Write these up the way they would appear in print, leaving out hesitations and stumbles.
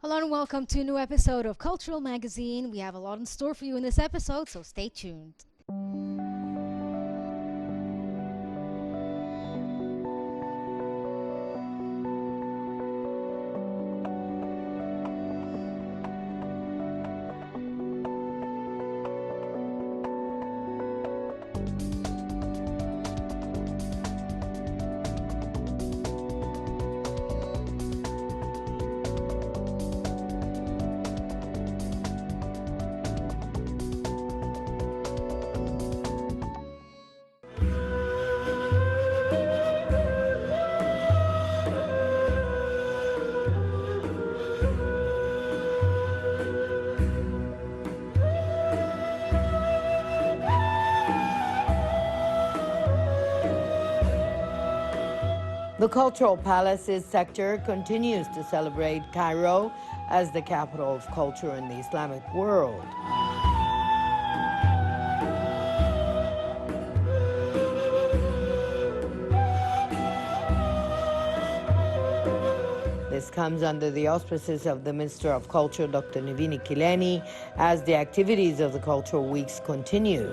Hello and welcome to a new episode of Cultural Magazine. We have a lot in store for you in this episode, so stay tuned. The Cultural Palaces sector continues to celebrate Cairo as the capital of culture in the Islamic world. This comes under the auspices of the Minister of Culture, Dr. Naveen Kilani, as the activities of the Cultural Weeks continue.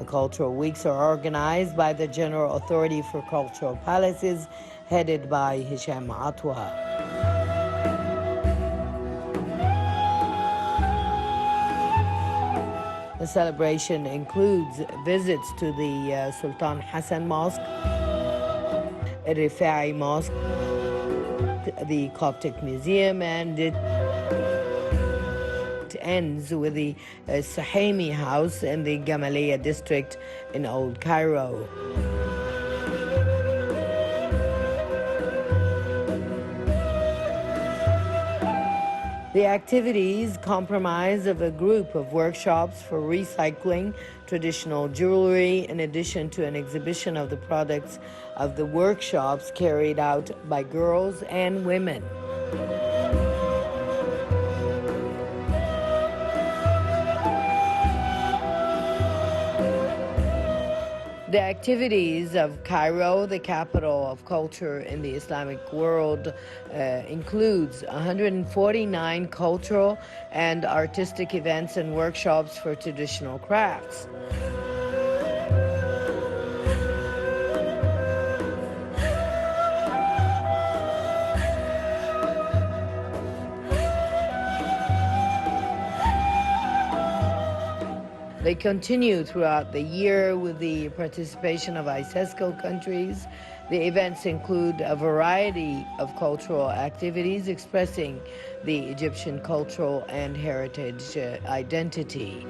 Cultural Weeks are organized by the General Authority for Cultural Palaces, headed by Hisham Atwa. The celebration includes visits to the Sultan Hassan Mosque, Rifai Mosque, the Coptic Museum, and it ends with the Sahimi House in the Gamaliya district in Old Cairo. The activities comprise of a group of workshops for recycling traditional jewelry, in addition to an exhibition of the products of the workshops carried out by girls and women. The activities of Cairo, the capital of culture in the Islamic world, includes 149 cultural and artistic events and workshops for traditional crafts. They continue throughout the year with the participation of ISESCO countries. The events include a variety of cultural activities expressing the Egyptian cultural and heritage identity.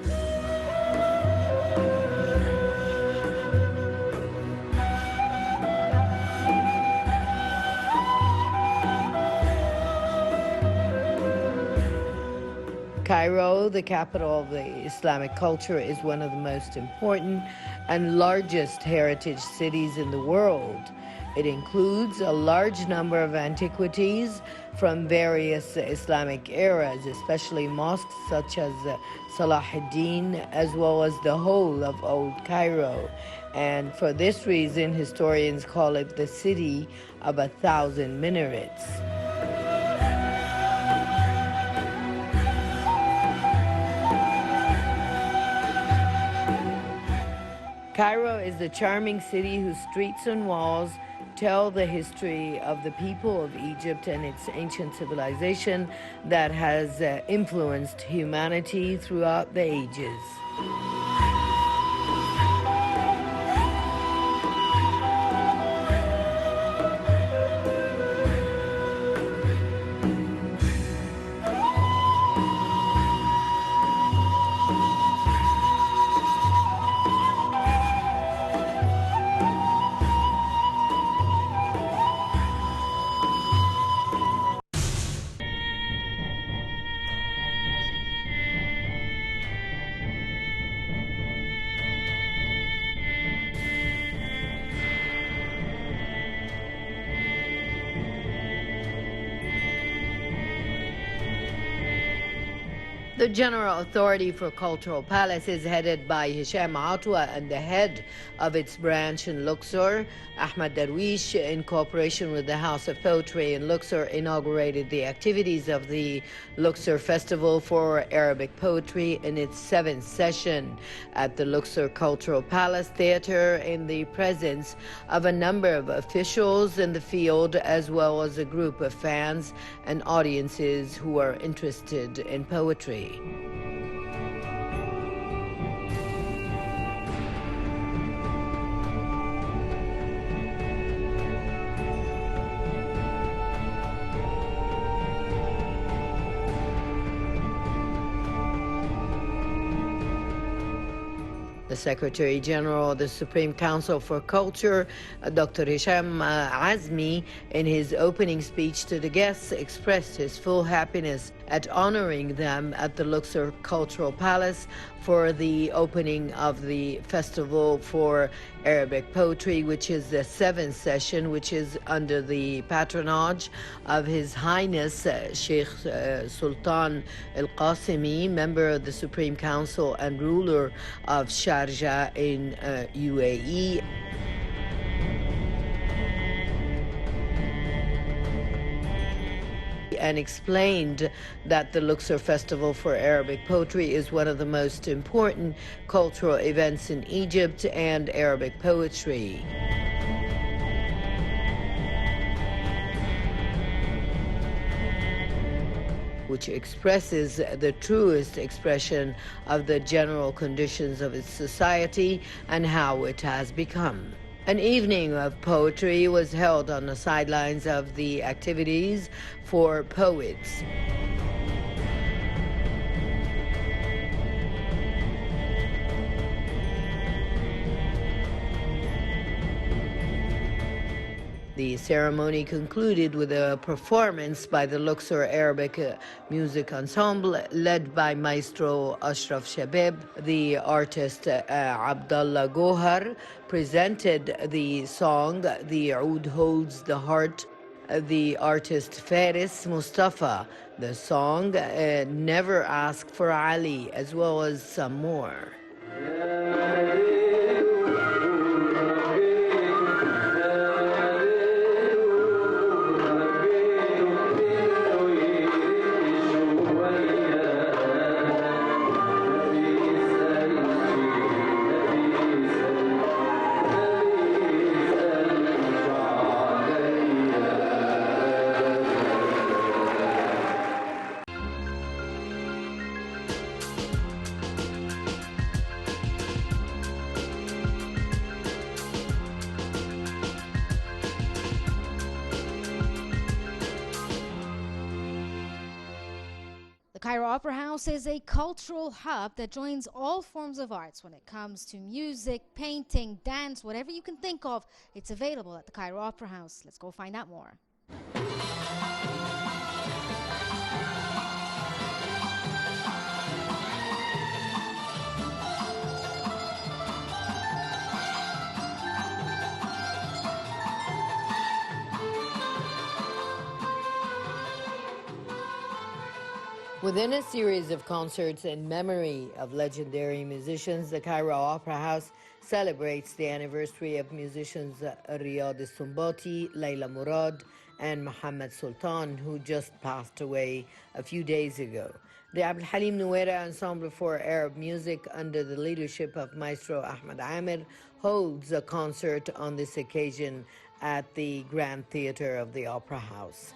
Cairo, the capital of the Islamic culture, is one of the most important and largest heritage cities in the world. It includes a large number of antiquities from various Islamic eras, especially mosques such as Salah ad-Din, as well as the whole of Old Cairo. And for this reason, historians call it the city of 1,000 minarets. Cairo is a charming city whose streets and walls tell the history of the people of Egypt and its ancient civilization that has influenced humanity throughout the ages. The General Authority for Cultural Palace is headed by Hisham Atwa, and the head of its branch in Luxor, Ahmad Darwish, in cooperation with the House of Poetry in Luxor, inaugurated the activities of the Luxor Festival for Arabic Poetry in its 7th session at the Luxor Cultural Palace Theater in the presence of a number of officials in the field, as well as a group of fans and audiences who are interested in poetry. The Secretary General of the Supreme Council for Culture, Dr. Hisham Azmi, in his opening speech to the guests, expressed his full happiness at honoring them at the Luxor Cultural Palace for the opening of the Festival for Arabic Poetry, which is the 7th session, which is under the patronage of His Highness Sheikh Sultan Al Qasimi, member of the Supreme Council and ruler of Sharjah in UAE. And explained that the Luxor Festival for Arabic Poetry is one of the most important cultural events in Egypt and Arabic poetry. Which expresses the truest expression of the general conditions of its society and how it has become. An evening of poetry was held on the sidelines of the activities for poets. The ceremony concluded with a performance by the Luxor Arabic Music Ensemble, led by Maestro Ashraf Shabib. The artist Abdallah Gohar presented the song "The Oud Holds the Heart." The artist Faris Mustafa, the song "Never Ask for Ali," as well as some more. The Cairo Opera House is a cultural hub that joins all forms of arts. When it comes to music, painting, dance, whatever you can think of, it's available at the Cairo Opera House. Let's go find out more. Within a series of concerts in memory of legendary musicians, the Cairo Opera House celebrates the anniversary of musicians Riyad Sumbati, Layla Murad, and Mohammed Sultan, who just passed away a few days ago. The Abdel Halim Nuera Ensemble for Arab Music, under the leadership of Maestro Ahmed Amir, holds a concert on this occasion at the Grand Theater of the Opera House.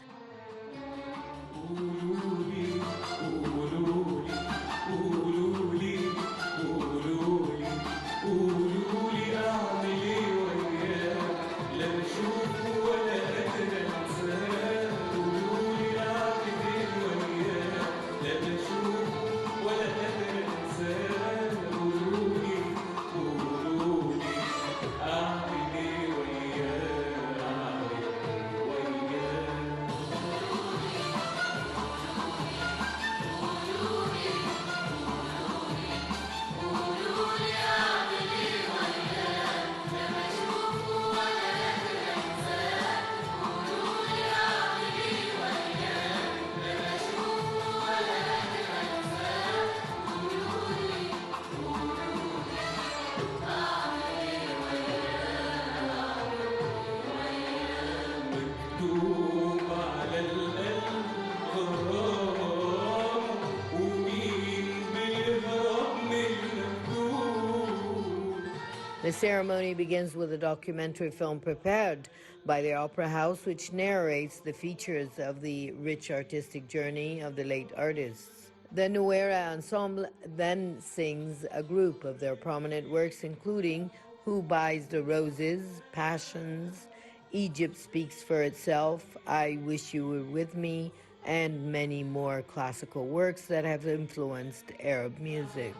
The ceremony begins with a documentary film prepared by the Opera House, which narrates the features of the rich artistic journey of the late artists. The Nuera Ensemble then sings a group of their prominent works, including Who Buys the Roses, Passions, Egypt Speaks for Itself, I Wish You Were With Me, and many more classical works that have influenced Arab music.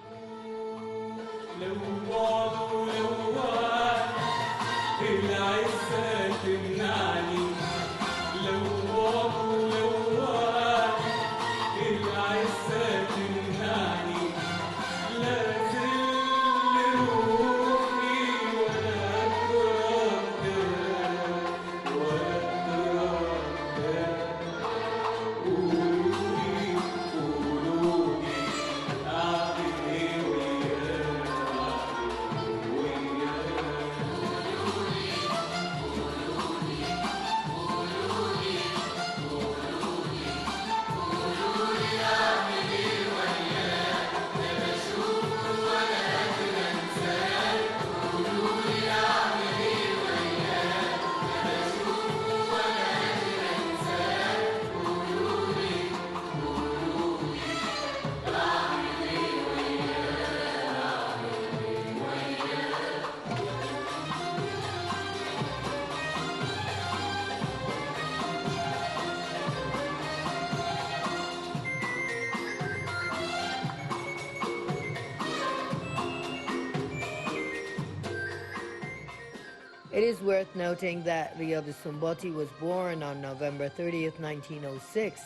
It is worth noting that Riyad Sumbati was born on November 30th, 1906.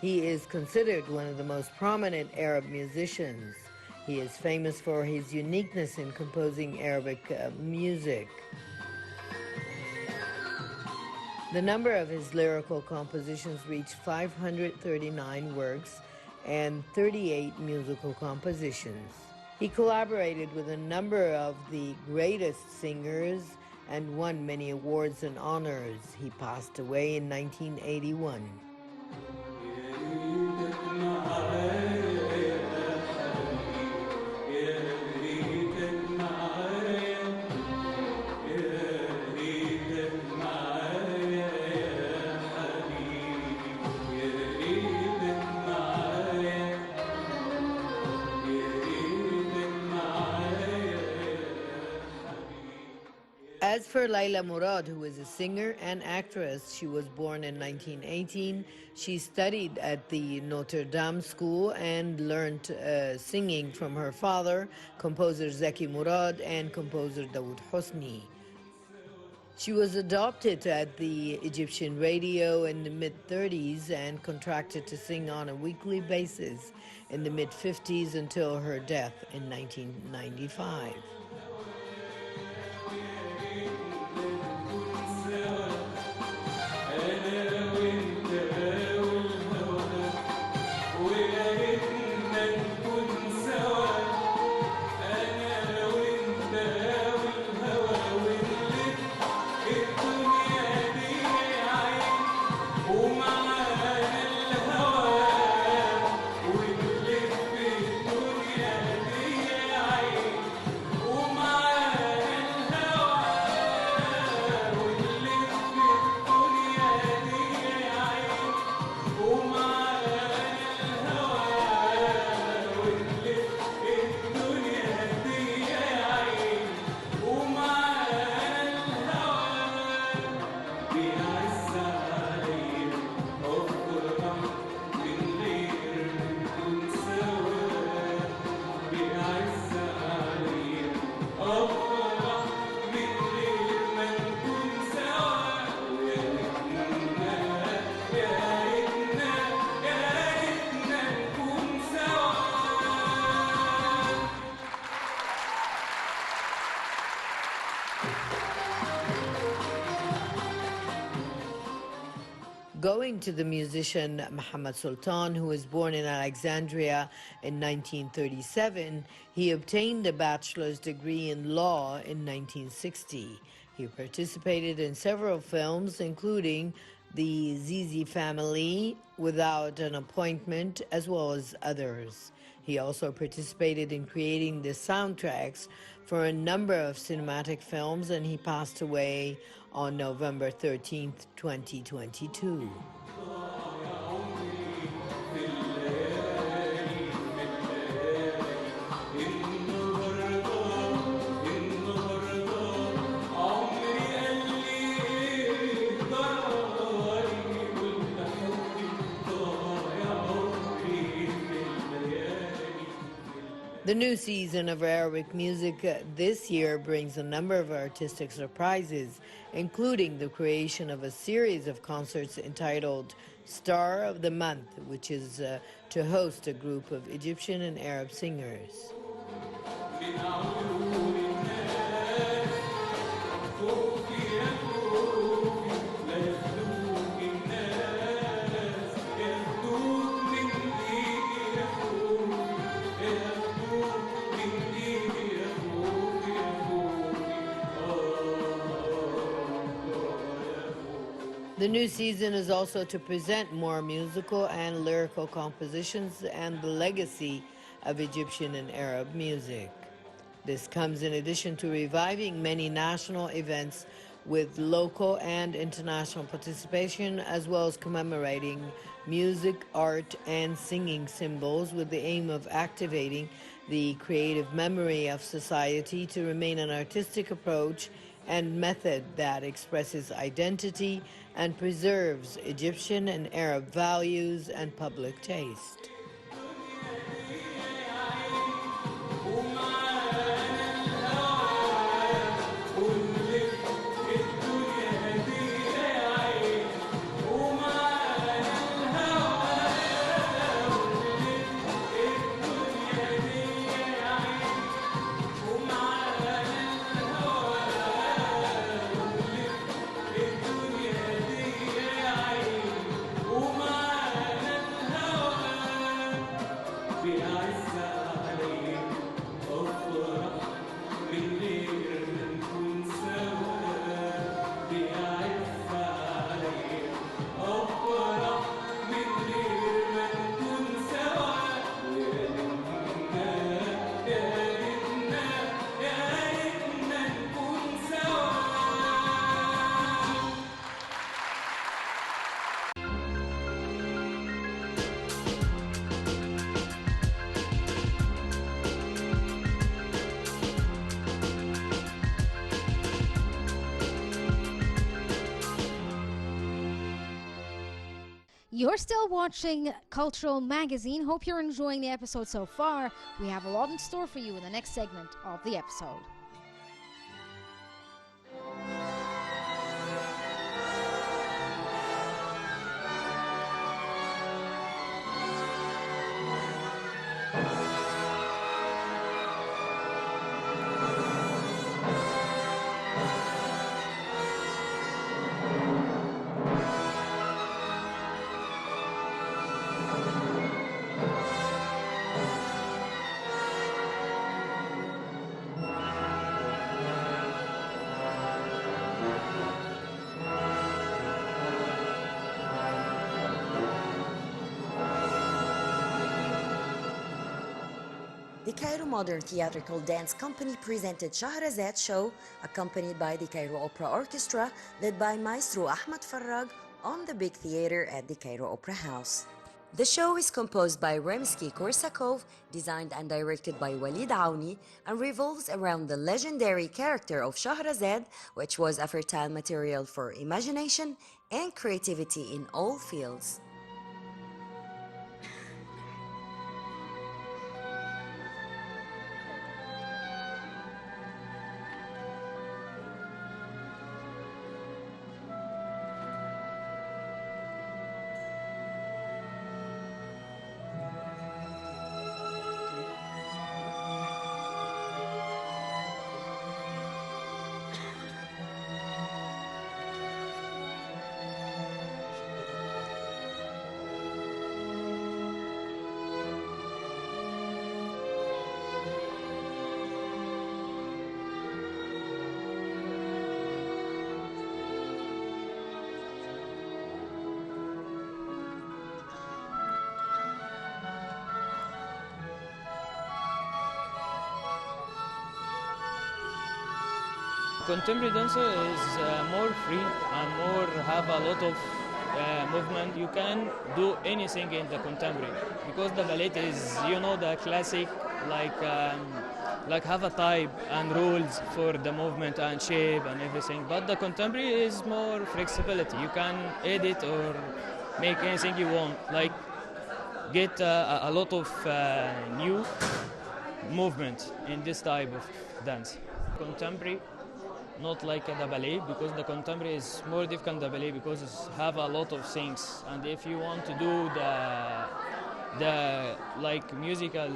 He is considered one of the most prominent Arab musicians. He is famous for his uniqueness in composing Arabic music. The number of his lyrical compositions reached 539 works and 38 musical compositions. He collaborated with a number of the greatest singers and won many awards and honors. He passed away in 1981. As for Laila Murad, who is a singer and actress, she was born in 1918. She studied at the Notre Dame School and learned singing from her father, composer Zaki Murad, and composer Dawood Hosni. She was adopted at the Egyptian radio in the mid-30s and contracted to sing on a weekly basis in the mid-50s until her death in 1995. Going to the musician Muhammad Sultan, who was born in Alexandria in 1937, he obtained a bachelor's degree in law in 1960. He participated in several films, including The Zizi Family, Without an Appointment, as well as others. He also participated in creating the soundtracks for a number of cinematic films, and he passed away on November 13th, 2022. The new season of Arabic music this year brings a number of artistic surprises, including the creation of a series of concerts entitled Star of the Month, which is to host a group of Egyptian and Arab singers. The new season is also to present more musical and lyrical compositions and the legacy of Egyptian and Arab music. This comes in addition to reviving many national events with local and international participation, as well as commemorating music, art, and singing symbols with the aim of activating the creative memory of society to remain an artistic approach and method that expresses identity and preserves Egyptian and Arab values and public taste. You're still watching Cultural Magazine. Hope you're enjoying the episode so far. We have a lot in store for you in the next segment of the episode. The Cairo Modern Theatrical Dance Company presented Shahrazad Show, accompanied by the Cairo Opera Orchestra, led by Maestro Ahmed Farrag, on the Big Theater at the Cairo Opera House. The show is composed by Rimsky-Korsakov, designed and directed by Walid Aouni, and revolves around the legendary character of Shahrazad, which was a fertile material for imagination and creativity in all fields. Contemporary dancer is more free and more have a lot of movement. You can do anything in the contemporary because the ballet is, you know, the classic, like have a type and rules for the movement and shape and everything. But the contemporary is more flexibility. You can edit or make anything you want. Like get a lot of new movement in this type of dance. Contemporary, not like the ballet, because the contemporary is more difficult than the ballet because it have a lot of things. And if you want to do the like musical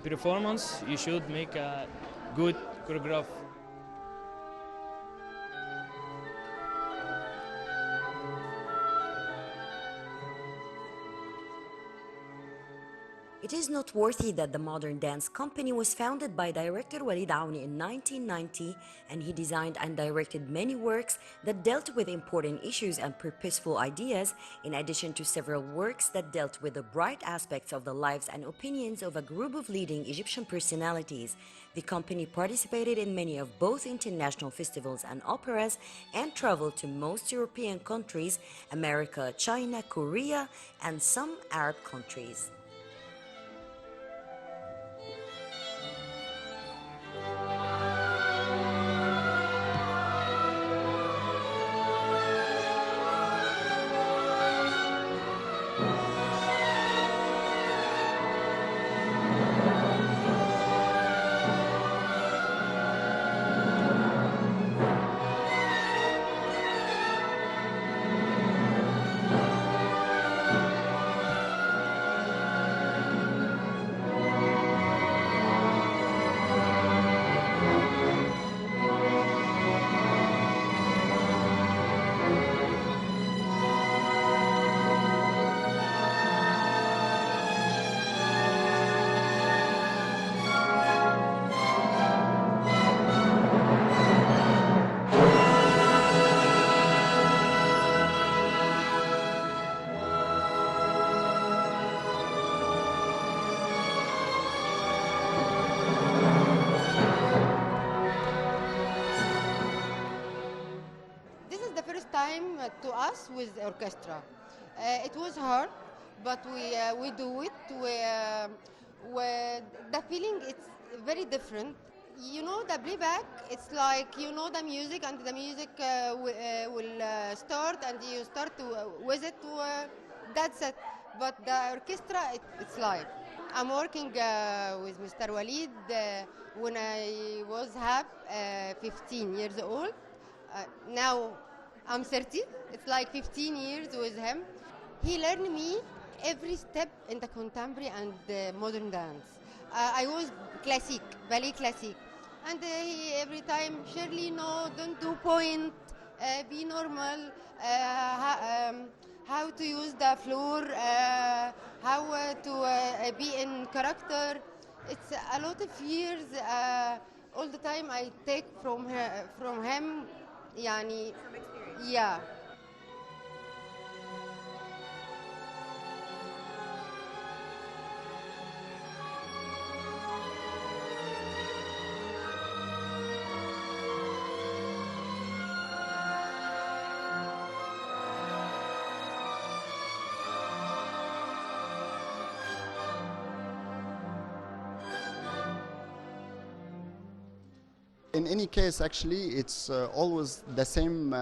performance, you should make a good choreograph. It is noteworthy that the Modern Dance Company was founded by director Walid Aouni in 1990, and he designed and directed many works that dealt with important issues and purposeful ideas, in addition to several works that dealt with the bright aspects of the lives and opinions of a group of leading Egyptian personalities. The company participated in many of both international festivals and operas and traveled to most European countries, America, China, Korea, and some Arab countries. This is the first time to us with orchestra. It was hard, but we do it. The feeling it's very different. You know, the playback, it's like you know the music, and the music will start, and you start with it. That's it. But the orchestra, it's live. I'm working with Mr. Walid when I was 15 years old. Now I'm 30. It's like 15 years with him. He learned me every step in the contemporary and the modern dance. I was classic, ballet classic. And he every time, Shirley, no, don't do point, be normal, how to use the floor, how to be in character. It's a lot of years, all the time I take from him. يعني yeah. In any case, actually, it's always the same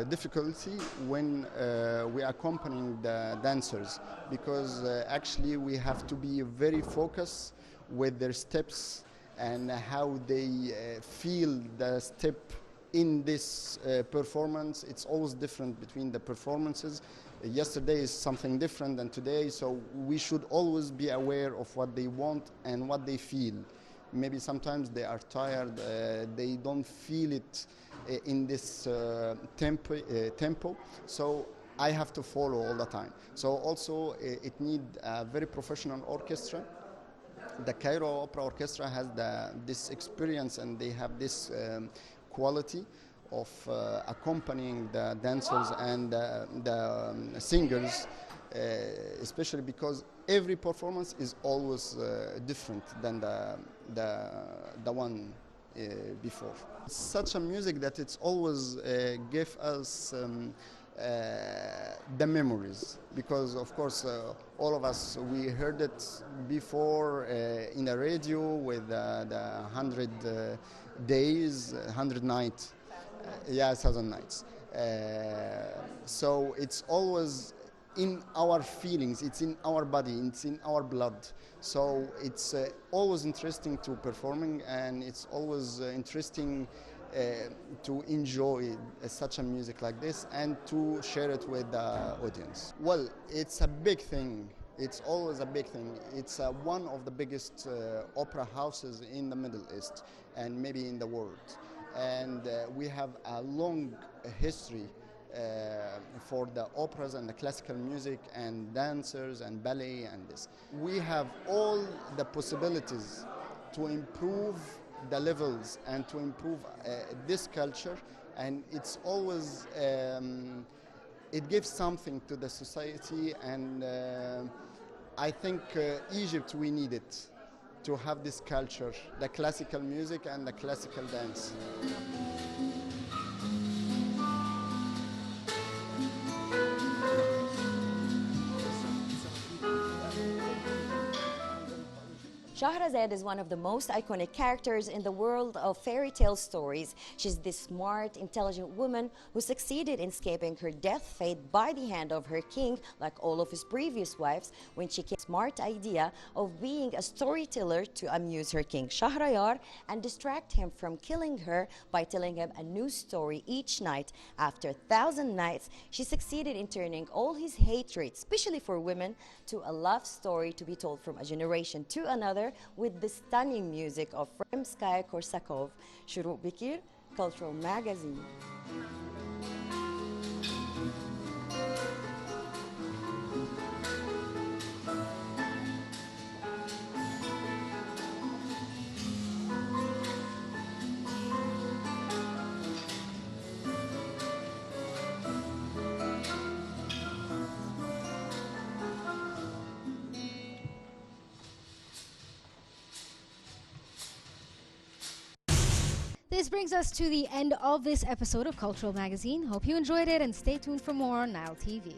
difficulty when we are accompanying the dancers, because actually we have to be very focused with their steps and how they feel the step in this performance. It's always different between the performances. Yesterday is something different than today, so we should always be aware of what they want and what they feel. Maybe sometimes they are tired, they don't feel it in this tempo, so I have to follow all the time. So also it needs a very professional orchestra. The Cairo Opera Orchestra has this experience, and they have this quality of accompanying the dancers and the singers, especially because every performance is always different than the one before. It's such a music that it's always give us the memories, because of course all of us, we heard it before in the radio with the 100 days, 100 nights, yeah, 1,000 nights. So it's always in our feelings, it's in our body, it's in our blood. So it's always interesting to performing, and it's always interesting to enjoy such a music like this and to share it with the audience. Well, it's a big thing. It's always a big thing. It's one of the biggest opera houses in the Middle East and maybe in the world. And we have a long history for the operas and the classical music and dancers and ballet and this. We have all the possibilities to improve the levels and to improve this culture, and it's always it gives something to the society, and I think Egypt, we need it to have this culture, the classical music and the classical dance. Shahrazad is one of the most iconic characters in the world of fairy tale stories. She's this smart, intelligent woman who succeeded in escaping her death fate by the hand of her king, like all of his previous wives, when she came up with the smart idea of being a storyteller to amuse her king Shahrayar and distract him from killing her by telling him a new story each night. After 1,000 nights, she succeeded in turning all his hatred, especially for women, to a love story to be told from a generation to another, with the stunning music of Rimsky-Korsakov. Shuruq Bikir, Cultural Magazine. This brings us to the end of this episode of Cultural Magazine. Hope you enjoyed it, and stay tuned for more on Nile TV.